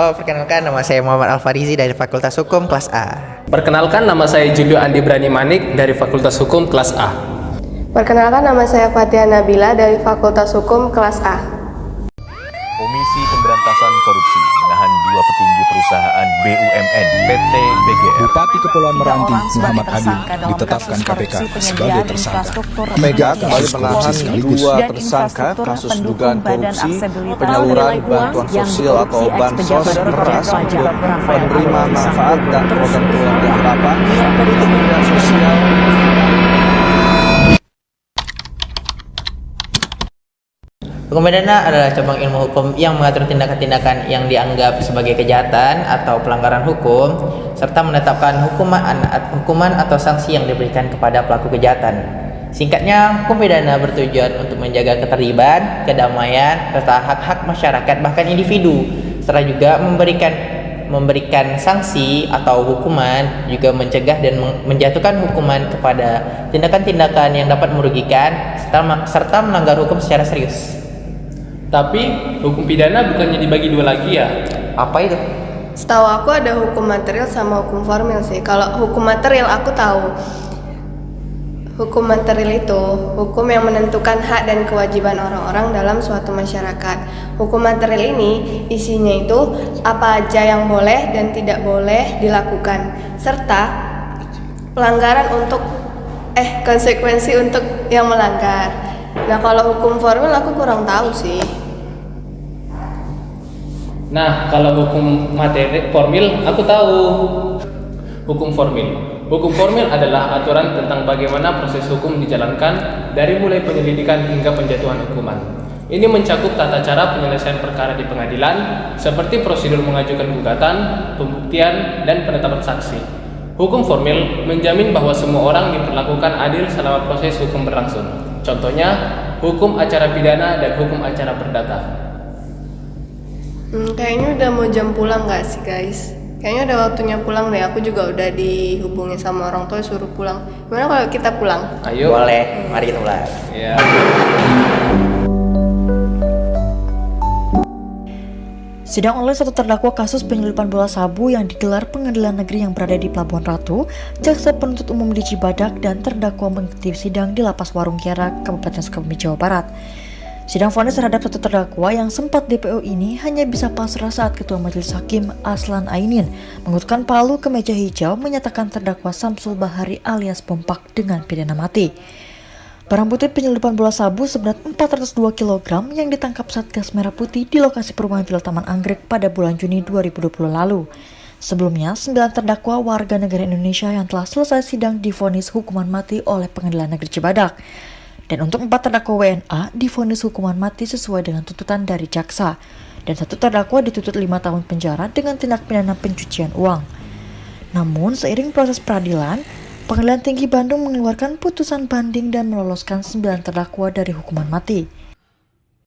Halo, perkenalkan nama saya Muhammad Al-Farizi dari Fakultas Hukum kelas A. Perkenalkan, nama saya Julio Andi Brani Manik dari Fakultas Hukum kelas A. Perkenalkan, nama saya Fatia Nabila dari Fakultas Hukum kelas A. Komisi Pemberantasan Korupsi menahan 2 petinggi perusahaan BUMN PT BGR. Bupati Kepulauan Meranti Muhammad Adil ditetapkan KPK sebagai tersangka. Mega kembali menahan 2 tersangka kasus dugaan korupsi penyaluran bantuan sosial atau bansos beras untuk penerima manfaat dan program keluarga harapan di Kementerian Sosial. Hukum pidana adalah cabang ilmu hukum yang mengatur tindakan-tindakan yang dianggap sebagai kejahatan atau pelanggaran hukum, serta menetapkan hukuman atau sanksi yang diberikan kepada pelaku kejahatan. Singkatnya, hukum pidana bertujuan untuk menjaga ketertiban, kedamaian, serta hak-hak masyarakat bahkan individu, serta juga memberikan sanksi atau hukuman, juga mencegah dan menjatuhkan hukuman kepada tindakan-tindakan yang dapat merugikan serta melanggar hukum secara serius. Tapi hukum pidana bukannya dibagi 2 lagi ya? Apa itu? Setahu aku ada hukum material sama hukum formil sih. Kalau hukum material aku tahu. Hukum material itu hukum yang menentukan hak dan kewajiban orang-orang dalam suatu masyarakat. Hukum material ini isinya itu apa aja yang boleh dan tidak boleh dilakukan, serta pelanggaran untuk konsekuensi untuk yang melanggar. Nah, kalau hukum formil aku kurang tahu sih. Nah, kalau hukum materi formil aku tahu. Hukum formil adalah aturan tentang bagaimana proses hukum dijalankan dari mulai penyelidikan hingga penjatuhan hukuman. Ini mencakup tata cara penyelesaian perkara di pengadilan, seperti prosedur mengajukan gugatan, pembuktian, dan penetapan saksi. Hukum formil menjamin bahwa semua orang diperlakukan adil selama proses hukum berlangsung. Contohnya, hukum acara pidana dan hukum acara perdata. Kayaknya udah mau jam pulang gak sih guys? Kayaknya udah waktunya pulang deh. Aku juga udah dihubungi sama orang tua suruh pulang. Gimana kalau kita pulang? Ayo. Boleh, mari kita mulai. Ya. Sidang oleh satu terdakwa kasus penyelundupan bola sabu yang digelar Pengadilan Negeri yang berada di Pelabuhan Ratu, Jaksa Penuntut Umum di Cibadak dan terdakwa mengikuti sidang di Lapas Warung Kiara, Kabupaten Sukabumi, Jawa Barat. Sidang vonis terhadap satu terdakwa yang sempat DPO ini hanya bisa pasrah saat Ketua Majelis Hakim Aslan Ainin mengutukkan palu ke meja hijau menyatakan terdakwa Samsul Bahari alias Pompak dengan pidana mati. Barang bukti penyelundupan bola sabu seberat 402 kg yang ditangkap Satgas Merah Putih di lokasi perumahan Villa Taman Anggrek pada bulan Juni 2020 lalu. Sebelumnya, 9 terdakwa warga negara Indonesia yang telah selesai sidang divonis hukuman mati oleh Pengadilan Negeri Cibadak. Dan untuk 4 terdakwa WNA divonis hukuman mati sesuai dengan tuntutan dari jaksa. Dan 1 terdakwa dituntut 5 tahun penjara dengan tindak pidana pencucian uang. Namun, seiring proses peradilan, Pengadilan Tinggi Bandung mengeluarkan putusan banding dan meloloskan 9 terdakwa dari hukuman mati.